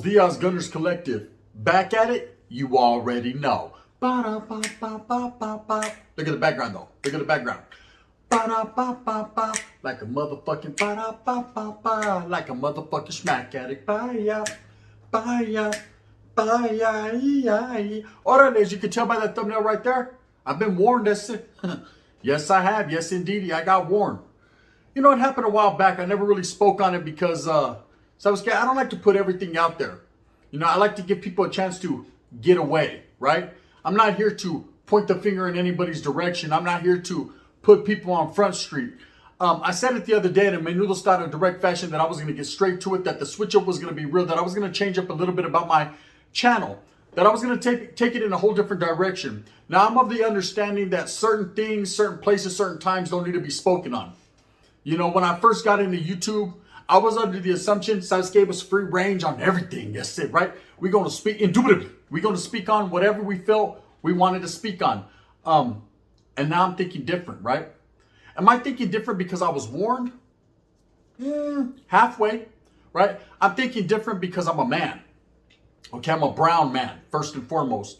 dias, Gunners Collective. Back at it? You already know. Ba-da-ba-ba-ba-ba-ba. Look at the background though. Look at the background. Ba-da-ba-ba-ba. Like a motherfucking ba-da-ba-ba-ba. Like a motherfucking smack addict. Ba-ya. Ba-ya. Ba-ya. Orale, as you can tell by that thumbnail right there, I've been warned. That's it. Yes, I have. Yes, indeed. I got warned. You know, it happened a while back. I never really spoke on it because so I was scared. I don't like to put everything out there. You know, I like to give people a chance to get away, right? I'm not here to point the finger in anybody's direction. I'm not here to put people on Front Street. I said it the other day in a menudo style in direct fashion that I was going to get straight to it, that the switch up was going to be real, that I was going to change up a little bit about my channel, that I was going to take it in a whole different direction. Now, I'm of the understanding that certain things, certain places, certain times don't need to be spoken on. You know, when I first got into YouTube, I was under the assumption Sasuke was free range on everything. Yes, it, right? We're going to speak indubitably. We're going to speak on whatever we felt we wanted to speak on. And now I'm thinking different, right? Am I thinking different because I was warned? Halfway, right? I'm thinking different because I'm a man. Okay, I'm a brown man, first and foremost.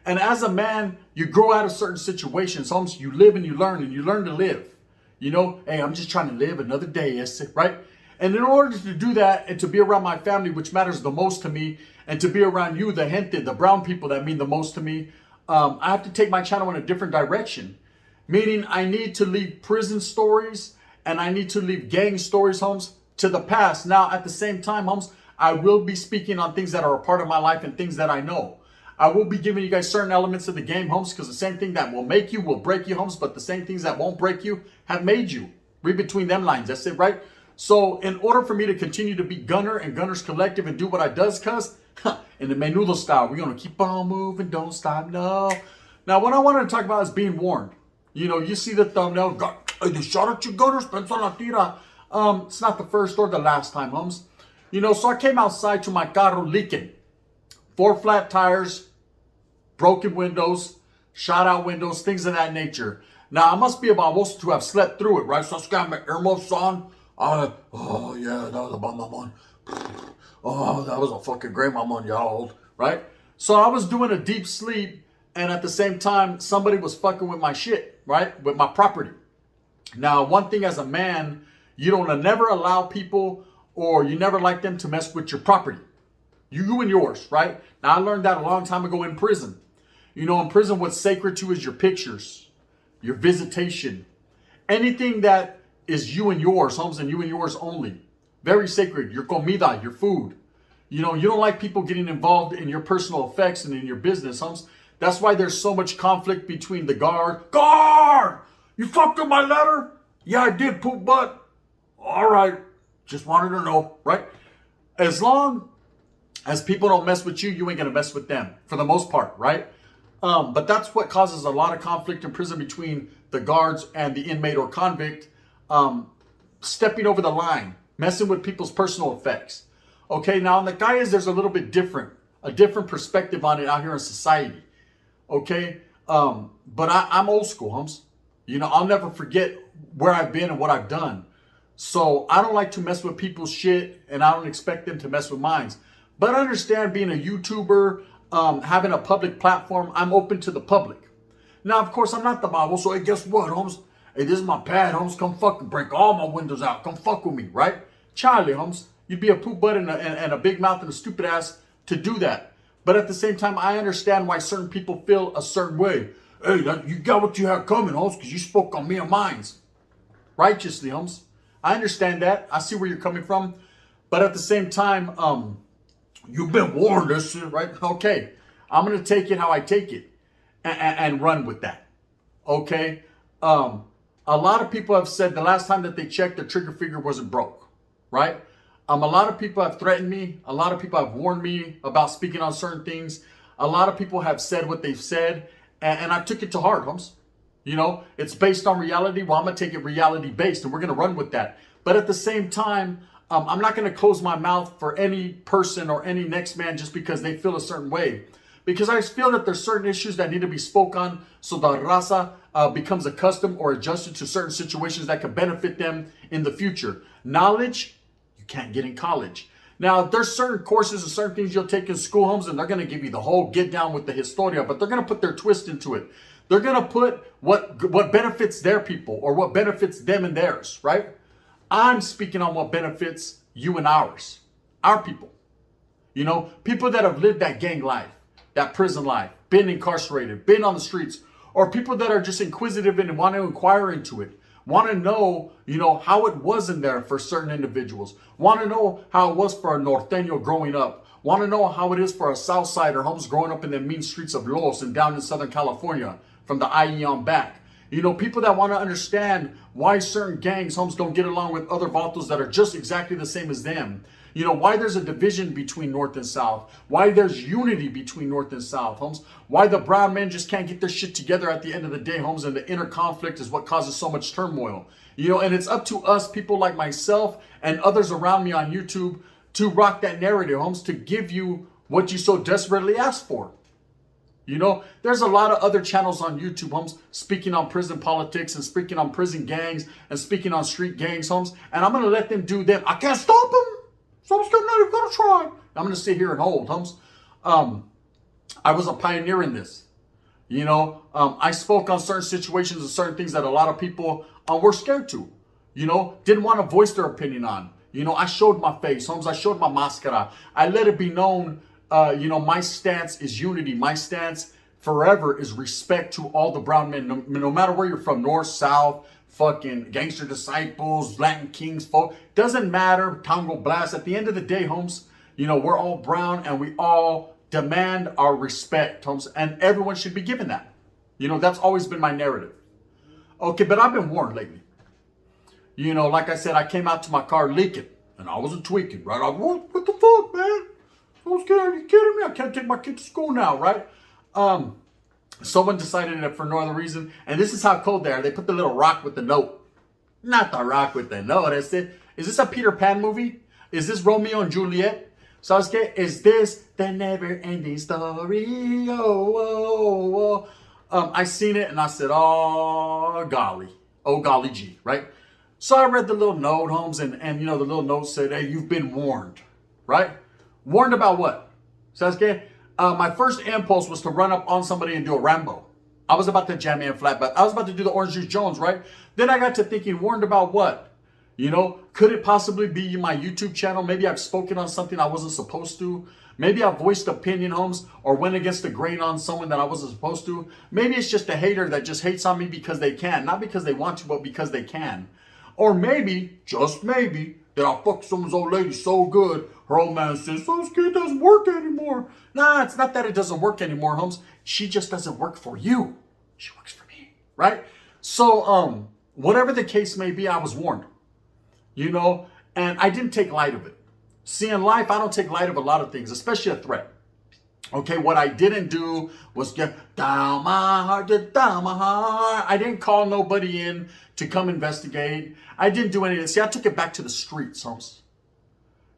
And as a man, you grow out of certain situations. Homes, you live and you learn to live. You know, hey, I'm just trying to live another day, yes, right? And in order to do that and to be around my family, which matters the most to me, and to be around you, the gente, the brown people that mean the most to me, I have to take my channel in a different direction. Meaning I need to leave prison stories and I need to leave gang stories, homes, to the past. Now, at the same time, homes, I will be speaking on things that are a part of my life and things that I know. I will be giving you guys certain elements of the game, homes, because the same thing that will make you will break you, homes, but the same things that won't break you have made you. Read between them lines, that's it, right? So in order for me to continue to be Gunner and Gunners Collective and do what I does, cuz, in the menudo style, we're going to keep on moving, don't stop, no. Now, what I wanted to talk about is being warned. You know, you see the thumbnail, they shot at you, Gunners, pensa la tira. It's not the first or the last time, homes. You know, so I came outside to my carro leaking. 4 flat tires, broken windows, shot out windows, things of that nature. Now, I must be about most to have slept through it, right? So I got my earmuffs on. Oh, yeah, that was about my mom. Oh, that was a fucking great mom, y'all, right? So I was doing a deep sleep, and at the same time, somebody was fucking with my shit, right? With my property. Now, one thing as a man, you don't never allow people, or you never like them to mess with your property. You and yours, right? Now, I learned that a long time ago in prison. You know, in prison, what's sacred to you is your pictures, your visitation, anything that is you and yours, homes, and you and yours only. Very sacred. Your comida, your food. You know, you don't like people getting involved in your personal effects and in your business, homes. That's why there's so much conflict between the guard. Guard! You fucked up my letter? Yeah, I did, poop butt. All right. Just wanted to know, right? As long as people don't mess with you, you ain't going to mess with them for the most part, right? But that's what causes a lot of conflict in prison between the guards and the inmate or convict, stepping over the line, messing with people's personal effects. Okay, now on the calles, there's a little bit different, a different perspective on it out here in society. Okay, but I'm old school, homes. You know, I'll never forget where I've been and what I've done. So I don't like to mess with people's shit, and I don't expect them to mess with mine. But I understand being a YouTuber, having a public platform, I'm open to the public. Now, of course, I'm not the Bible, so hey, guess what, Holmes? Hey, this is my pad, Holmes. Come fucking break all my windows out. Come fuck with me, right? Charlie, Holmes, you'd be a poop butt and a big mouth and a stupid ass to do that. But at the same time, I understand why certain people feel a certain way. Hey, you got what you had coming, Holmes, because you spoke on me and mines. Righteously, Holmes. I understand that. I see where you're coming from. But at the same time, you've been warned, this shit, right? Okay, I'm going to take it how I take it and run with that. Okay? A lot of people have said the last time that they checked, the trigger finger wasn't broke, right? A lot of people have threatened me. A lot of people have warned me about speaking on certain things. A lot of people have said what they've said, and I took it to heart, Holmes. You know, it's based on reality. Well, I'm going to take it reality based, and we're going to run with that. But at the same time, I'm not going to close my mouth for any person or any next man just because they feel a certain way. Because I feel that there's certain issues that need to be spoke on so the raza becomes accustomed or adjusted to certain situations that could benefit them in the future. Knowledge, you can't get in college. Now, there's certain courses and certain things you'll take in school, homes, and they're going to give you the whole get down with the historia, but they're going to put their twist into it. They're going to put what benefits their people or what benefits them and theirs, right? I'm speaking on what benefits you and ours, our people. You know, people that have lived that gang life, that prison life, been incarcerated, been on the streets, or people that are just inquisitive and want to inquire into it, want to know, you know, how it was in there for certain individuals, want to know how it was for a Norteño growing up, want to know how it is for a Southsider homes growing up in the mean streets of Los and down in Southern California from the IE on back. You know, people that want to understand why certain gangs homes don't get along with other vatos that are just exactly the same as them. You know, why there's a division between North and South. Why there's unity between North and South, homes. Why the brown men just can't get their shit together at the end of the day, homes. And the inner conflict is what causes so much turmoil. You know, and it's up to us, people like myself and others around me on YouTube, to rock that narrative, homes, to give you what you so desperately ask for. You know, there's a lot of other channels on YouTube, homes, speaking on prison politics and speaking on prison gangs and speaking on street gangs, homes. And I'm going to let them do them. I can't stop them. So I'm still not even going to try. I'm going to sit here and hold, homes. I was a pioneer in this. You know, I spoke on certain situations and certain things that a lot of people were scared to. You know, didn't want to voice their opinion on. You know, I showed my face, homes. I showed my mascara. I let it be known, you know, my stance is unity. My stance forever is respect to all the brown men, no matter where you're from, north, south, fucking gangster disciples, Latin kings, folk. Doesn't matter, Tango Blast. At the end of the day, homes, you know, we're all brown and we all demand our respect, homes. And everyone should be given that. You know, that's always been my narrative. Okay, but I've been warned lately. You know, like I said, I came out to my car leaking. And I wasn't tweaking, right? I was, what the fuck, man? I was scared. Are you kidding me? I can't take my kid to school now, right? Someone decided that for no other reason, and this is how cold they are. They put the little rock with the note. Not the rock with the note. I said, is this a Peter Pan movie? Is this Romeo and Juliet? So I was getting, is this the never-ending story? I seen it and I said, oh golly gee, right? So I read the little note, homes, and you know, the little note said, hey, you've been warned, right? Warned about what? Sasuke? My first impulse was to run up on somebody and do a Rambo. I was about to jam in flat, but I was about to do the Orange Juice Jones, right? Then I got to thinking, warned about what? You know, could it possibly be my YouTube channel? Maybe I've spoken on something I wasn't supposed to. Maybe I voiced opinion, homes, or went against the grain on someone that I wasn't supposed to. Maybe it's just a hater that just hates on me because they can. Not because they want to, but because they can. Or maybe, just maybe, that I fucked someone's old lady so good, her old man says, so this kid doesn't work anymore. Nah, it's not that it doesn't work anymore, homes. She just doesn't work for you. She works for me, right? So, whatever the case may be, I was warned. You know, and I didn't take light of it. See, in life, I don't take light of a lot of things, especially a threat. Okay, what I didn't do was get down my heart, get down my heart. I didn't call nobody in to come investigate. I didn't do anything. See, I took it back to the streets, homes.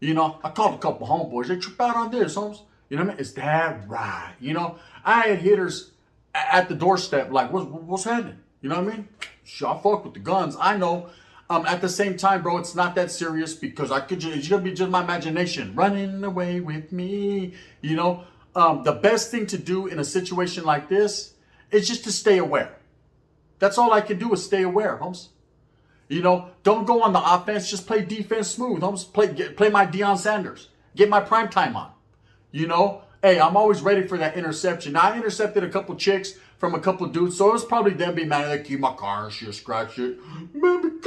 You know, I called a couple homeboys. They trip out on this, homes. You know what I mean? Is that right? You know, I had hitters at the doorstep like, what's happening? You know what I mean? Sure, I fuck with the guns. I know. At the same time, bro, it's not that serious because it's gonna be just my imagination running away with me. You know, the best thing to do in a situation like this is just to stay aware. That's all I can do is stay aware, homes. You know, don't go on the offense. Just play defense smooth, homes. Play my Deion Sanders. Get my prime time on. You know, hey, I'm always ready for that interception. Now, I intercepted a couple chicks from a couple dudes, so it was probably them being mad. They keep my car and shit, scratch it. Man,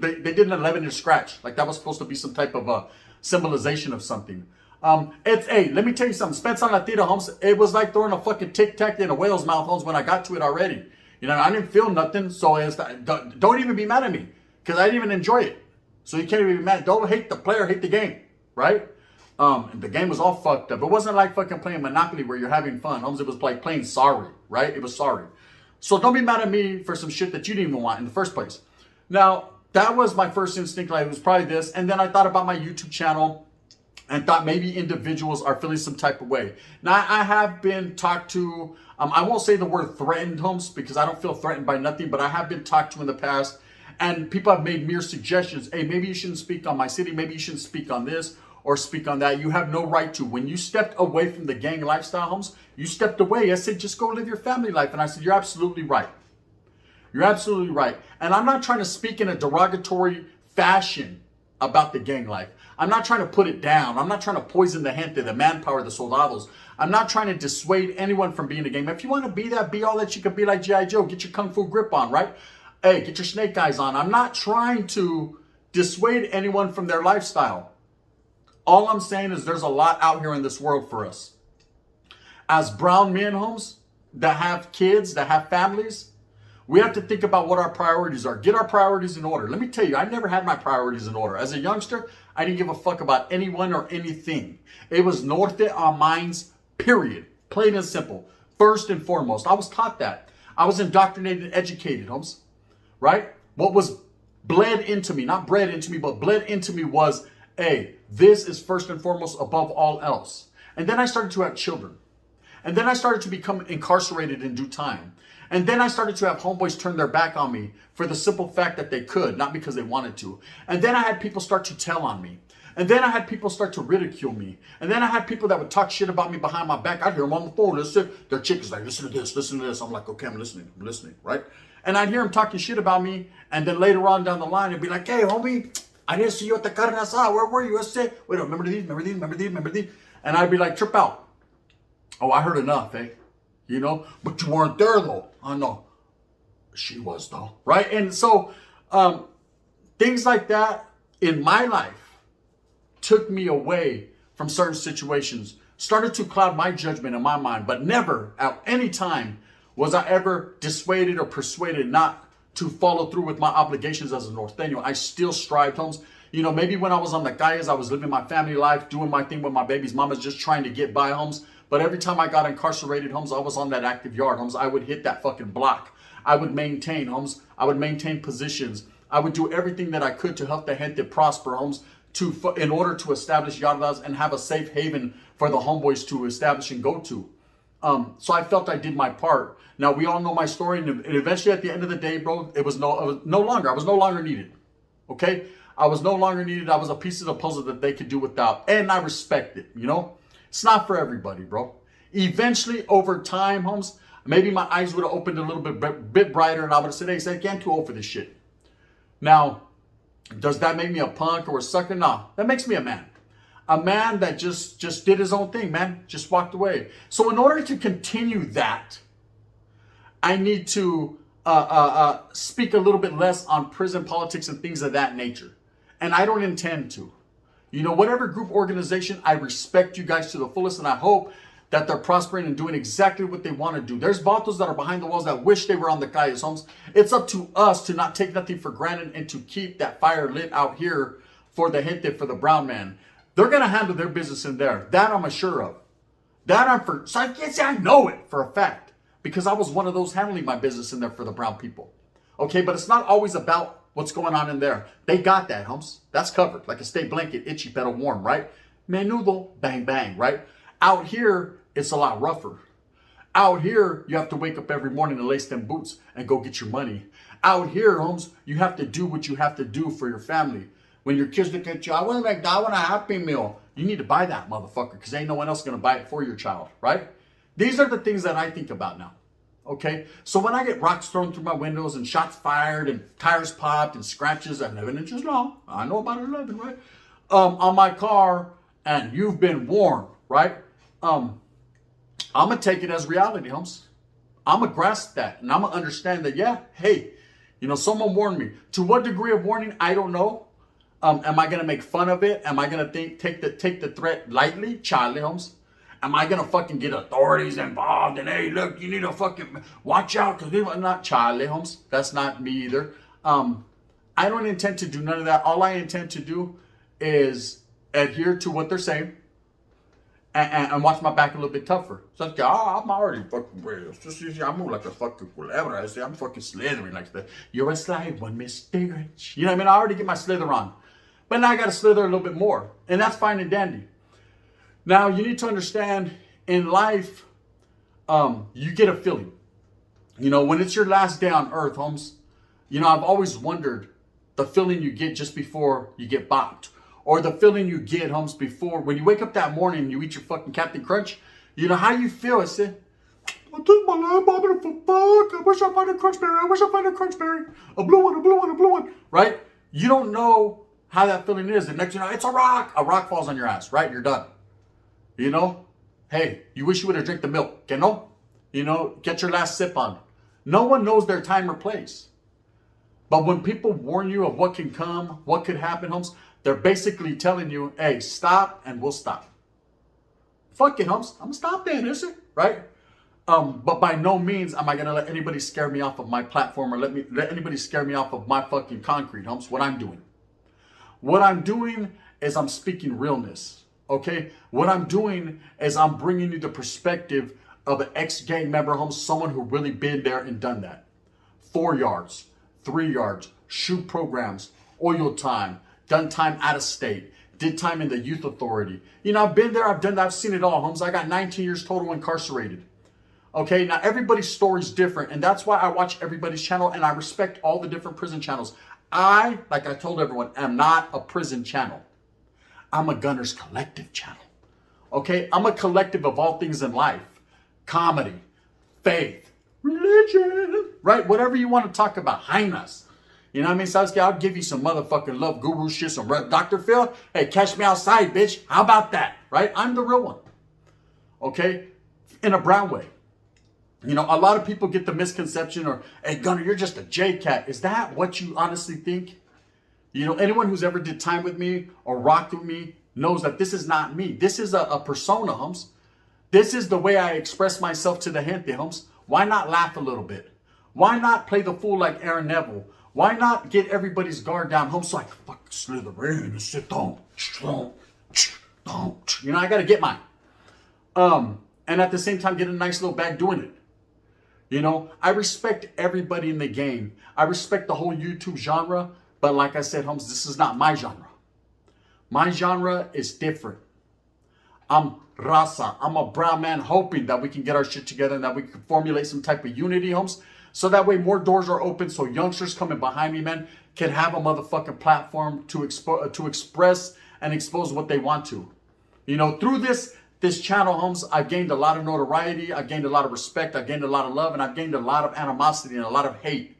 they did an 11-inch scratch. Like that was supposed to be some type of symbolization of something. Hey, let me tell you something. Spence on La Tira, homes. It was like throwing a fucking Tic Tac in a whale's mouth, homes, when I got to it already. You know, I didn't feel nothing, so don't even be mad at me because I didn't even enjoy it. So you can't even be mad. Don't hate the player, hate the game, right? The game was all fucked up. It wasn't like fucking playing Monopoly where you're having fun, homes. It was like playing sorry, right? It was sorry. So don't be mad at me for some shit that you didn't even want in the first place. Now, that was my first instinct. Like, it was probably this. And then I thought about my YouTube channel and thought maybe individuals are feeling some type of way. Now, I have been talked to, I won't say the word threatened, homes, because I don't feel threatened by nothing, but I have been talked to in the past, and people have made mere suggestions. Hey, maybe you shouldn't speak on my city. Maybe you shouldn't speak on this. or speak on that. You have no right to. When you stepped away from the gang lifestyle, Holmes, you stepped away. I said, just go live your family life. And I said, you're absolutely right. You're absolutely right. And I'm not trying to speak in a derogatory fashion about the gang life. I'm not trying to put it down. I'm not trying to poison the gente, the manpower, the soldados. I'm not trying to dissuade anyone from being a gang. If you want to be that, be all that you can be like G.I. Joe. Get your kung fu grip on, right? Hey, get your snake eyes on. I'm not trying to dissuade anyone from their lifestyle. All I'm saying is there's a lot out here in this world for us. As brown men, Holmes, that have kids, that have families, we have to think about what our priorities are. Get our priorities in order. Let me tell you, I never had my priorities in order. As a youngster, I didn't give a fuck about anyone or anything. It was norte on minds, period. Plain and simple. First and foremost. I was taught that. I was indoctrinated and educated, Holmes. Right? What was bled into me, not bred into me, but bled into me was, hey, this is first and foremost above all else. And then I started to have children. And then I started to become incarcerated in due time. And then I started to have homeboys turn their back on me for the simple fact that they could, not because they wanted to. And then I had people start to tell on me. And then I had people start to ridicule me. And then I had people that would talk shit about me behind my back. I'd hear them on the phone. Their chick is like, listen to this, listen to this. I'm like, okay, I'm listening, right? And I'd hear them talking shit about me. And then later on down the line, it'd be like, hey, homie, I didn't see you at the carne asada. Where were you? I said, wait, remember these? And I'd be like, trip out. Oh, I heard enough, eh? You know, but you weren't there though. I know. She was though, right? And so things like that in my life took me away from certain situations, started to cloud my judgment in my mind, but never at any time was I ever dissuaded or persuaded not to follow through with my obligations as a Norteño. I still strived, Holmes. You know, maybe when I was on the calles, I was living my family life, doing my thing with my baby's mama's, just trying to get by, Holmes. But every time I got incarcerated, Holmes, I was on that active yard, Holmes. I would hit that fucking block. I would maintain, Holmes. I would maintain positions. I would do everything that I could to help the gente prosper, Holmes, in order to establish yardas and have a safe haven for the homeboys to establish and go to. So I felt I did my part. Now, we all know my story, and eventually at the end of the day, bro, I was no longer needed, okay? I was no longer needed. I was a piece of the puzzle that they could do without, and I respect it, you know? It's not for everybody, bro. Eventually, over time, Holmes, maybe my eyes would have opened a little bit brighter, and I would have said, hey, I'm too old for this shit. Now, does that make me a punk or a sucker? No, that makes me a man. A man that just did his own thing, man. Just walked away. So in order to continue that, I need to speak a little bit less on prison politics and things of that nature. And I don't intend to. You know, whatever group organization, I respect you guys to the fullest, and I hope that they're prospering and doing exactly what they want to do. There's vatos that are behind the walls that wish they were on the calles, Holmes. It's up to us to not take nothing for granted and to keep that fire lit out here for the gente, for the brown man. They're going to handle their business in there. That I'm assured of. So I can't say I know it for a fact, because I was one of those handling my business in there for the brown people. Okay, but it's not always about what's going on in there. They got that, Holmes. That's covered. Like a state blanket, itchy, pero warm, right? Menudo, bang, bang, right? Out here, it's a lot rougher. Out here, you have to wake up every morning and lace them boots and go get your money. Out here, Holmes, you have to do what you have to do for your family. When your kids look at you, I want a Happy Meal. You need to buy that motherfucker, because ain't no one else going to buy it for your child, right? These are the things that I think about now. Okay, so when I get rocks thrown through my windows and shots fired and tires popped and scratches at 11 inches long, I know about 11, right? On my car, and you've been warned, right? I'm going to take it as reality, Holmes. I'm going to grasp that, and I'm going to understand that, yeah, hey, you know, someone warned me. To what degree of warning, I don't know. Am I going to make fun of it? Am I going to take the threat lightly? Charlie, Holmes. Am I going to fucking get authorities involved? And hey, look, you need to fucking watch out, because they're not Charlie, Holmes. That's not me either. I don't intend to do none of that. All I intend to do is adhere to what they're saying and watch my back a little bit tougher. So it's like, I'm already fucking real. I move like a fucking culebra. I say, I'm fucking slithering like that. You're a slide, one mistake. You know what I mean? I already get my slither on. But now I got to slither a little bit more. And that's fine and dandy. Now, you need to understand, in life, you get a feeling. You know, when it's your last day on earth, Holmes, you know, I've always wondered the feeling you get just before you get bopped, or the feeling you get, homes, before when you wake up that morning and you eat your fucking Captain Crunch. You know how you feel. I said, I take my life, I'm gonna fuck. I wish I find a Crunchberry. I wish I find a Crunchberry. A blue one, a blue one, a blue one. Right? You don't know how that feeling is. The next, it's a rock. A rock falls on your ass. Right? You're done. You know? Hey, you wish you would have drank the milk. Que no? You know, get your last sip on. No one knows their time or place. But when people warn you of what can come, what could happen, homes, they're basically telling you, hey, stop and we'll stop. Fuck it, homes. I'm gonna stop then, is it? Right? But by no means am I gonna let anybody scare me off of my platform or let anybody scare me off of my fucking concrete, homes. What I'm doing. What I'm doing is I'm speaking realness. Okay? What I'm doing is I'm bringing you the perspective of an ex-gang member, homes, someone who really been there and done that. 4 yards, 3 yards, shoot programs, oil time, done time out of state, did time in the youth authority. You know, I've been there, I've done that, I've seen it all, homes. I got 19 years total incarcerated. Okay, now everybody's story is different, and that's why I watch everybody's channel, and I respect all the different prison channels. I, like I told everyone, am not a prison channel. I'm a Gunners Collective channel. Okay, I'm a collective of all things in life. Comedy, faith, religion, right? Whatever you want to talk about, Highness. You know what I mean, Sasuke? I'll give you some motherfucking love guru shit, some Dr. Phil. Hey, catch me outside, bitch. How about that, right? I'm the real one. Okay? In a brown way. You know, a lot of people get the misconception or, hey, Gunner, you're just a J-Cat. Is that what you honestly think? You know, anyone who's ever did time with me or rocked with me knows that this is not me. This is a persona, homes. This is the way I express myself to the gente, homes. Why not laugh a little bit? Why not play the fool like Aaron Neville? Why not get everybody's guard down, homes, so I can fucking slither in and sit down. You know, I got to get mine. And at the same time, get a nice little bag doing it. You know, I respect everybody in the game. I respect the whole YouTube genre. But like I said, homes, this is not my genre. My genre is different. I'm raza. I'm a brown man hoping that we can get our shit together and that we can formulate some type of unity, homes. So that way more doors are open so youngsters coming behind me, man, can have a motherfucking platform to express and expose what they want to. You know, through this channel, homes, I've gained a lot of notoriety. I've gained a lot of respect. I've gained a lot of love. And I've gained a lot of animosity and a lot of hate.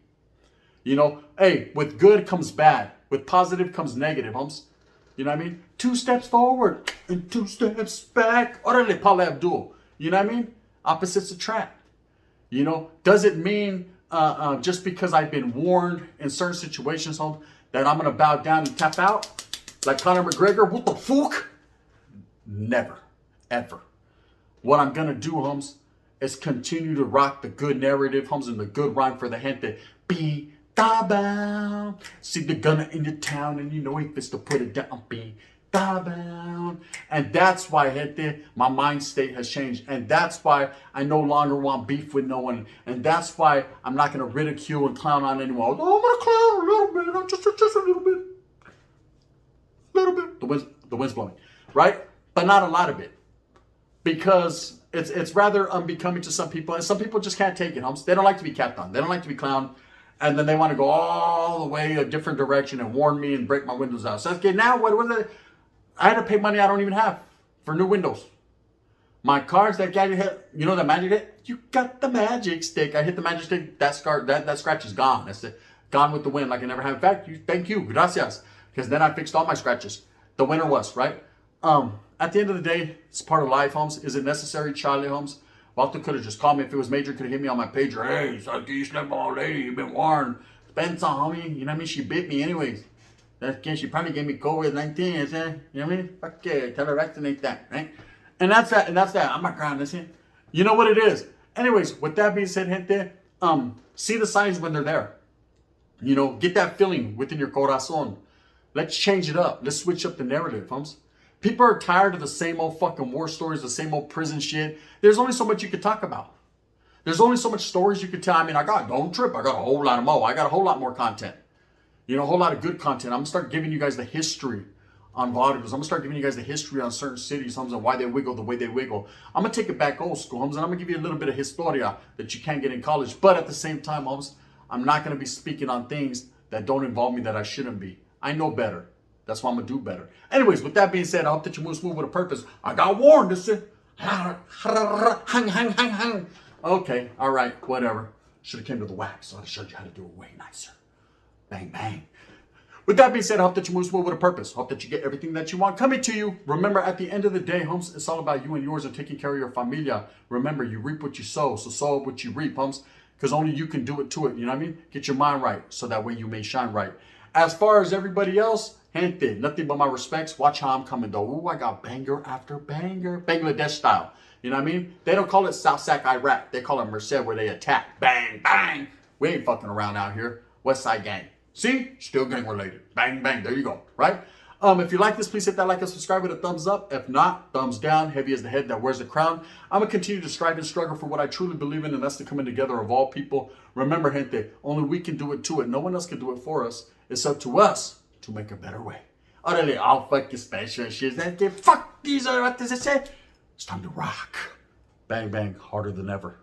You know, hey, with good comes bad. With positive comes negative, homes. You know what I mean? 2 steps forward and 2 steps back. Orale, Paula Abdul. You know what I mean? Opposites attract. You know, does it mean just because I've been warned in certain situations, homes, that I'm going to bow down and tap out? Like Conor McGregor? What the fuck? Never. Ever. What I'm going to do, homes, is continue to rock the good narrative, homes, and the good rhyme for the gente. Be bound. See the gunner in your town, and you know he fits to put it down. Be bound. And that's why, gente, my mind state has changed. And that's why I no longer want beef with no one. And that's why I'm not going to ridicule and clown on anyone. Oh, I'm going to clown a little bit. Just a little bit. Little bit. The wind's blowing. Right? But not a lot of it. Because it's rather unbecoming to some people. And some people just can't take it, homes. They don't like to be capped on. They don't like to be clowned. And then they want to go all the way a different direction and warn me and break my windows out. So, okay, now what was it? I had to pay money I don't even have for new windows. My car's that guy hit, you know the magic hit? You got the magic stick. I hit the magic stick. That scratch is gone. That's it. Gone with the wind like I never had. In fact, thank you. Gracias. Because then I fixed all my scratches. The winner was, right? At the end of the day, it's part of life, homes. Is it necessary, Charlie, homes? Walter could have just called me. If it was major, could have hit me on my pager. Hey, so you slept all lady. You've been warned. Spencer, homie. You know what I mean? She bit me anyways. She probably gave me COVID-19. You know what I mean? Fuck yeah. Tell her to vaccinate that, right? And that's that. And that's that. I'm not crying. Listen. You know what it is. Anyways, with that being said, gente, see the signs when they're there. You know, get that feeling within your corazon. Let's change it up. Let's switch up the narrative, homes. People are tired of the same old fucking war stories, the same old prison shit. There's only so much you could talk about. There's only so much stories you could tell. I mean, don't trip. I got a whole lot more. I got a whole lot more content. You know, a whole lot of good content. I'm going to start giving you guys the history on vaudeville. I'm going to start giving you guys the history on certain cities, homes, and why they wiggle the way they wiggle. I'm going to take it back old school, homes, and I'm going to give you a little bit of historia that you can't get in college. But at the same time, homes, I'm not going to be speaking on things that don't involve me that I shouldn't be. I know better. That's why I'm going to do better. Anyways, with that being said, I hope that you move smooth with a purpose. I got warned. This is... Okay, all right, whatever. Should have came to the wax, so I showed you how to do it way nicer. Bang, bang. With that being said, I hope that you move smooth with a purpose. Hope that you get everything that you want coming to you. Remember, at the end of the day, homes, it's all about you and yours and taking care of your familia. Remember, you reap what you sow, so sow what you reap, homes, because only you can do it to it. You know what I mean? Get your mind right, so that way you may shine right. As far as everybody else, gente, nothing but my respects. Watch how I'm coming, though. Ooh, I got banger after banger. Bangladesh style. You know what I mean? They don't call it South Sac, Iraq. They call it Merced, where they attack. Bang, bang. We ain't fucking around out here. West Side Gang. See? Still gang related. Bang, bang. There you go. Right? If you like this, please hit that like and subscribe with a thumbs up. If not, thumbs down. Heavy as the head that wears the crown. I'm going to continue to strive and struggle for what I truly believe in, and that's the coming together of all people. Remember, gente, only we can do it to it. No one else can do it for us. It's up to us to make a better way. Orale, all fucking special shit. Fuck these are what does it say? It's time to rock. Bang, bang. Harder than ever.